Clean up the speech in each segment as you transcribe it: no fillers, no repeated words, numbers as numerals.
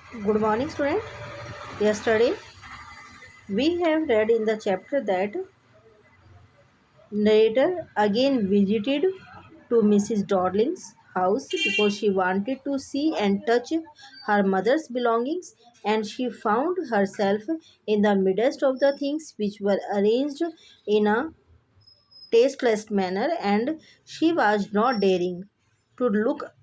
Good morning, student. Yesterday, we have read in the chapter that narrator again visited to Mrs. Dawling's house because she wanted to see and touch her mother's belongings, and she found herself in the midst of the things which were arranged in a tasteless manner, and she was not daring to look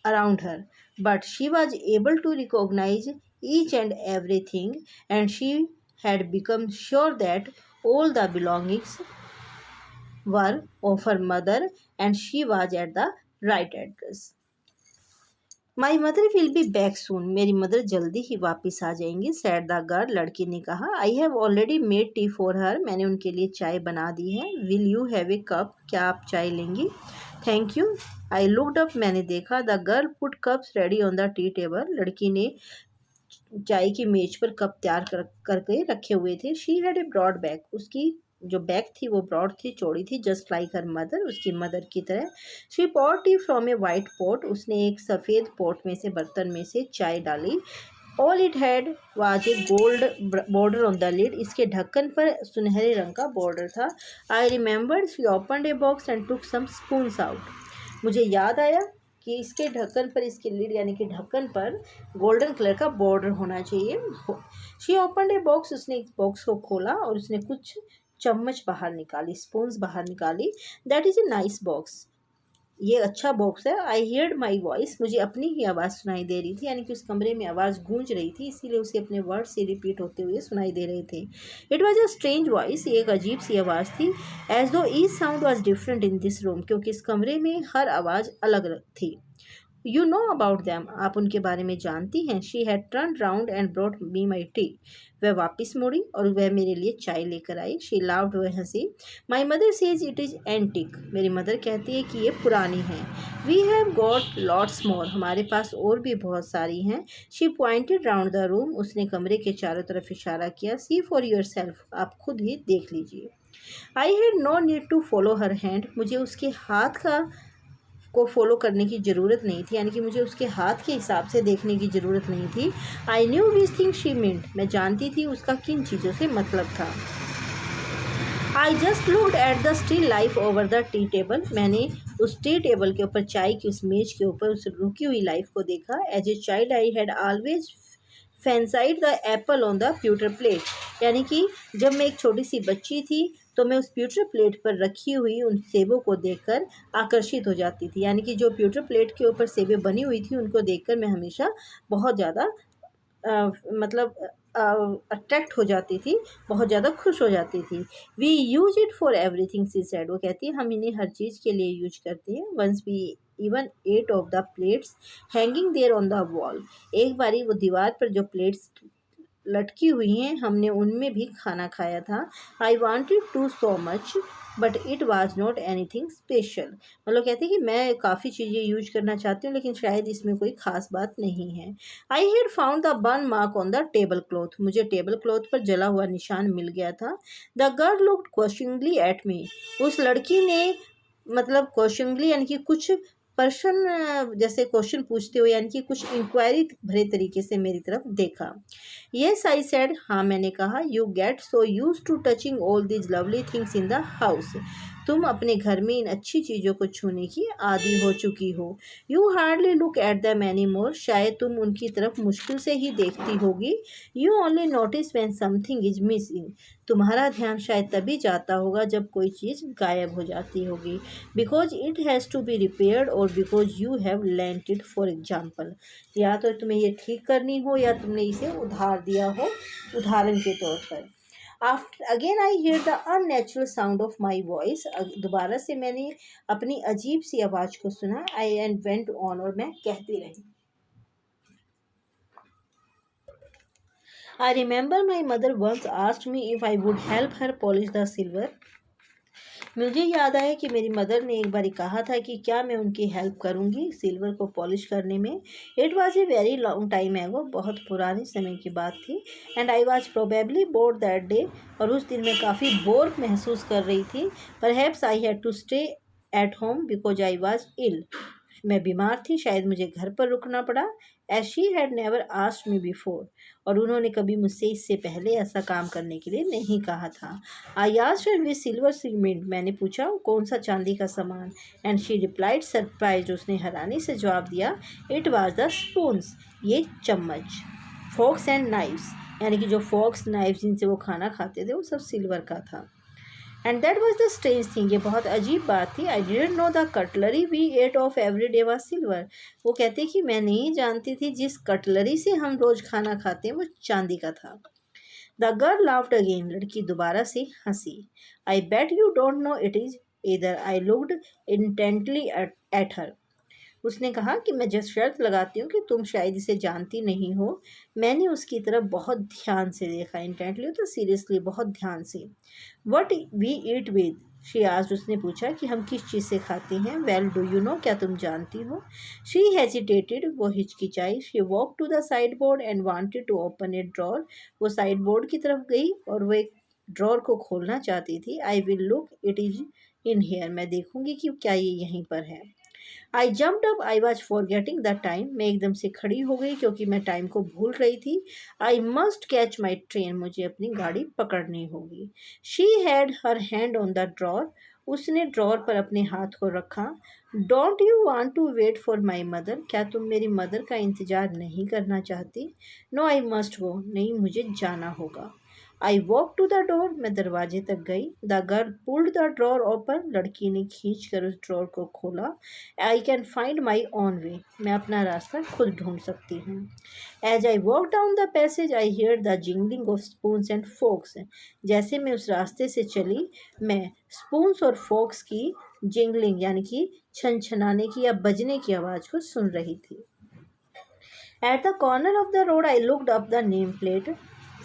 around her, but she was able to recognize each and everything, and she had become sure that all the belongings were of her mother and she was at the right address. My mother will be back soon, मेरी mother जल्दी ही वापस आ जाएंगी, sad the girl, लड़की ने कहा। I have already made tea for her, मैंने उनके लिए चाय बना दी है। Will you have a cup, क्या आप चाय लेंगी? Thank you. I looked up, मैंने देखा। The girl put cups ready on the tea table, लड़की ने चाय की मेज पर कप तैयार करके रखे हुए थे। She had a broad bag, उसकी जो बैग थी वो ब्रॉड थी, चौड़ी थी, जस्ट लाइक हर मदर, उसकी मदर की तरह। She poured tea from a white pot, उसने एक सफ़ेद पॉट में से, बर्तन में से चाय डाली। All it had was a gold border on the lid, इसके ढक्कन पर सुनहरे रंग का बॉर्डर था। I remembered she opened a box and took some spoons out, मुझे याद आया कि इसके ढक्कन पर, इसके लीड यानी कि ढक्कन पर गोल्डन कलर का बॉर्डर होना चाहिए। शी ओपनड ए बॉक्स, उसने एक बॉक्स को खोला और उसने कुछ चम्मच बाहर निकाली, स्पून्स बाहर निकाली। That is a nice box, ये अच्छा बॉक्स है। आई हियर्ड माई वॉइस, मुझे अपनी ही आवाज़ सुनाई दे रही थी, यानी कि उस कमरे में आवाज़ गूंज रही थी, इसीलिए उसे अपने वर्ड से रिपीट होते हुए सुनाई दे रहे थे। It was a strange voice, ये एक अजीब सी आवाज़ थी। एज दो each sound was different in this room, क्योंकि इस कमरे में हर आवाज़ अलग थी। यू नो अबाउट दैम, आप उनके बारे में जानती हैं। She had turn round and brought me my T, वह वापस मुड़ी और वह मेरे लिए चाय लेकर आई। शी लाउड, वह हंसी। My mother says it is antique, मेरी मदर कहती है कि ये पुरानी है। We have got lots more, हमारे पास और भी बहुत सारी हैं। She pointed round the room, उसने कमरे के चारों तरफ इशारा किया। सी फॉर योर सेल्फ, आप खुद ही देख लीजिए। I had no need to follow her hand, मुझे उसके हाथ को फॉलो करने की ज़रूरत नहीं थी, यानी कि मुझे उसके हाथ के हिसाब से देखने की ज़रूरत नहीं थी। I knew which thing she meant, मैं जानती थी उसका किन चीज़ों से मतलब था। I just looked at the still life over the tea table, मैंने उस टी टेबल के ऊपर, चाय की उस मेज के ऊपर उस रुकी हुई लाइफ को देखा। As a child I had always fancied the apple on the pewter plate, यानी कि जब मैं एक छोटी सी बच्ची थी तो मैं उस प्यूटर प्लेट पर रखी हुई उन सेबों को देखकर आकर्षित हो जाती थी, यानी कि जो प्यूटर प्लेट के ऊपर सेबें बनी हुई थी उनको देखकर मैं हमेशा बहुत ज़्यादा मतलब अट्रैक्ट हो जाती थी, बहुत ज़्यादा खुश हो जाती थी। We use it for everything, she said, वो कहती है हम इन्हें हर चीज़ के लिए यूज करते हैं। Once we even ate off the plates hanging there on the wall, एक बारी वो दीवार पर जो प्लेट्स लटकी हुई हैं हमने उनमें भी खाना खाया था। I wanted to so much but it was not anything special, मतलब कहते हैं कि मैं काफ़ी चीज़ें यूज करना चाहती हूँ लेकिन शायद इसमें कोई ख़ास बात नहीं है। I had found the burn mark on the table cloth, मुझे टेबल क्लॉथ पर जला हुआ निशान मिल गया था। The girl looked questioningly at me, उस लड़की ने मतलब क्वेश्चनिंगली यानी कि कुछ पर्सन जैसे क्वेश्चन पूछते हुए, यानी कि कुछ इंक्वायरी भरे तरीके से मेरी तरफ देखा। येस आई सेड, हाँ मैंने कहा। You get so used to touching all these lovely things in the house, तुम अपने घर में इन अच्छी चीज़ों को छूने की आदी हो चुकी हो। You hardly look at them any more, शायद तुम उनकी तरफ मुश्किल से ही देखती होगी। You only notice when something is missing, तुम्हारा ध्यान शायद तभी जाता होगा जब कोई चीज़ गायब हो जाती होगी। Because it has to be repaired और because you have lent it, for example, या तो तुम्हें ये ठीक करनी हो या तुमने इसे उधार दिया हो, उदाहरण के तौर पर। After again I hear the unnatural sound of my voice, दोबारा से मैंने अपनी अजीब सी आवाज़ को सुना। आई एंड वेंट ऑन, और मैं कहती रही। I remember my mother once asked me if I would help her polish the silver, मुझे याद आया कि मेरी मदर ने एक बार कहा था कि क्या मैं उनकी हेल्प करूंगी सिल्वर को पॉलिश करने में। It was a very long time एगो, बहुत पुराने समय की बात थी। And I was probably board that day, और उस दिन मैं काफ़ी बोर महसूस कर रही थी। Perhaps I had to stay at home because I was ill, मैं बीमार थी, शायद मुझे घर पर रुकना पड़ा। As she had never asked me before, और उन्होंने कभी मुझसे इससे पहले ऐसा काम करने के लिए नहीं कहा था। I asked her which silver cement, मैंने पूछा कौन सा चांदी का सामान। एंड शी रिप्लाइड सरप्राइज, उसने हैरानी से जवाब दिया, इट वाज द स्पून्स, ये चम्मच। फोक्स एंड नाइफ्स, यानी कि जो फोक्स नाइफ जिनसे वो खाना खाते थे वो सब सिल्वर का था। And that was the strange thing, ये बहुत अजीब बात थी। I didn't know the cutlery we ate off every day was silver. वो कहते कि मैं नहीं जानती थी जिस कटलरी से हम रोज खाना खाते हैं वो चांदी का था। द गर्ल लाफ्ड अगेन, लड़की दोबारा से हंसी। I bet you don't know it is इधर। I looked intently at her, उसने कहा कि मैं जस्ट शर्त लगाती हूँ कि तुम शायद इसे जानती नहीं हो। मैंने उसकी तरफ बहुत ध्यान से देखा। इंटेंटली तो सीरियसली, बहुत ध्यान से। What we eat with, she asked, उसने पूछा कि हम किस चीज़ से खाते हैं। वेल डू यू नो, क्या तुम जानती हो। शी हेजिटेटेड, वो हिचकिचाई। She walk to the sideboard and wanted to open a drawer, वो साइड बोर्ड की तरफ गई और वो एक ड्रॉर को खोलना चाहती थी। I will look, it is in here, मैं देखूंगी कि क्या ये यहीं पर है। I jumped up, I was forgetting the time, मैं एकदम से खड़ी हो गई क्योंकि मैं टाइम को भूल रही थी। I must catch my train, मुझे अपनी गाड़ी पकड़नी होगी। She had her hand on the drawer, उसने ड्रॉर पर अपने हाथ को रखा। Don't you want to wait for my mother, क्या तुम मेरी मदर का इंतज़ार नहीं करना चाहती। नो आई मस्ट गो, नहीं मुझे जाना होगा। I walk to the door, मैं दरवाजे तक गई। The girl pulled the drawer open, लड़की ने खींच कर उस ड्रॉर को खोला। I can find my own way, मैं अपना रास्ता खुद ढूंढ सकती हूँ। As I walk down the passage I hear the jingling of spoons and forks, जैसे मैं उस रास्ते से चली मैं स्पून्स और फोक्स की जिंगलिंग यानी कि छन छनाने की या बजने की आवाज़ को सुन रही थी। At the corner of the road I looked up the name plate,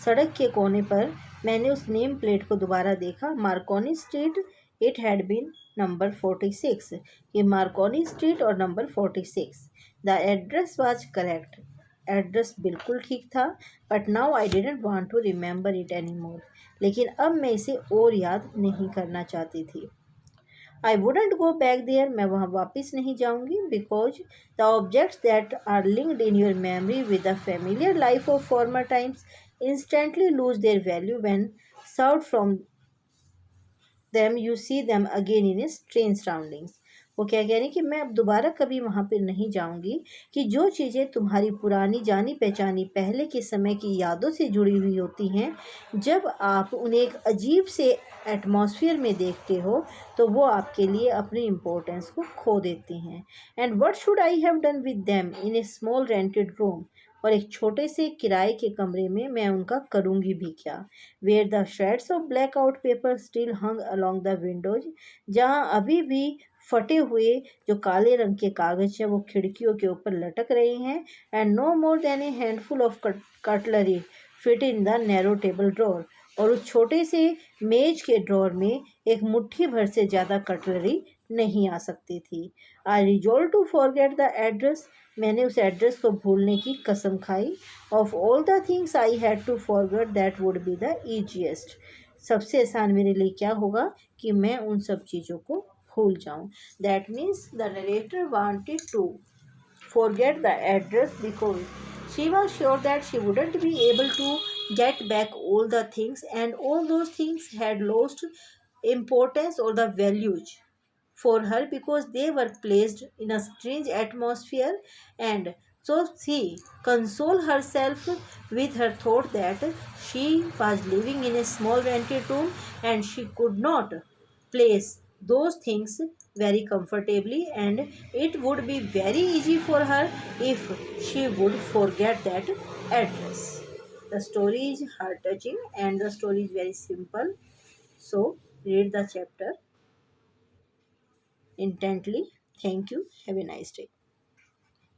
सड़क के कोने पर मैंने उस नेम प्लेट को दोबारा देखा। Marconi street, it had been number 46, ये मार्कोनी स्ट्रीट और number 46। The address was correct, address बिल्कुल ठीक था। But now I didn't want to remember it any more, लेकिन अब मैं इसे और याद नहीं करना चाहती थी। I wouldn't go back there, मैं वहाँ वापस नहीं जाऊँगी। Because the objects that are linked in your memory with the familiar life of former times instantly lose their value when served from them you see them again in a strange surroundings। वो क्या कह रही कि मैं अब दोबारा कभी वहाँ पर नहीं जाऊँगी कि जो चीज़ें तुम्हारी पुरानी जानी पहचानी पहले के समय की यादों से जुड़ी हुई होती हैं, जब आप उन्हें एक अजीब से एटमॉस्फेयर में देखते हो तो वो आपके लिए अपनी इम्पोर्टेंस को खो देती हैं। And what should I have done with them in A small rented room, और एक छोटे से किराए के कमरे में मैं उनका करूँगी भी क्या। Where the shades of blackout paper still hung along the windows, जहाँ अभी भी फटे हुए जो काले रंग के कागज हैं वो खिड़कियों के ऊपर लटक रहे हैं। And no more than a handful of cutlery fit in the narrow table drawer, और उस छोटे से मेज के ड्रॉर में एक मुट्ठी भर से ज़्यादा कटलरी नहीं आ सकती थी। I resolve to forget the address, मैंने उस एड्रेस को भूलने की कसम खाई। Of all the things I had to forget that would be the easiest, सबसे आसान मेरे लिए क्या होगा कि मैं उन सब चीज़ों को भूल जाऊं। That means the narrator wanted to forget the address because she was sure that she wouldn't be able to get back all the things, and all those things had lost importance or the values for her because they were placed in a strange atmosphere. And so she consoled herself with her thought that she was living in a small rented room and she could not place those things very comfortably, and it would be very easy for her if she would forget that address. The story is heart touching and the story is very simple. So read the chapter intently. Thank you. Have a nice day.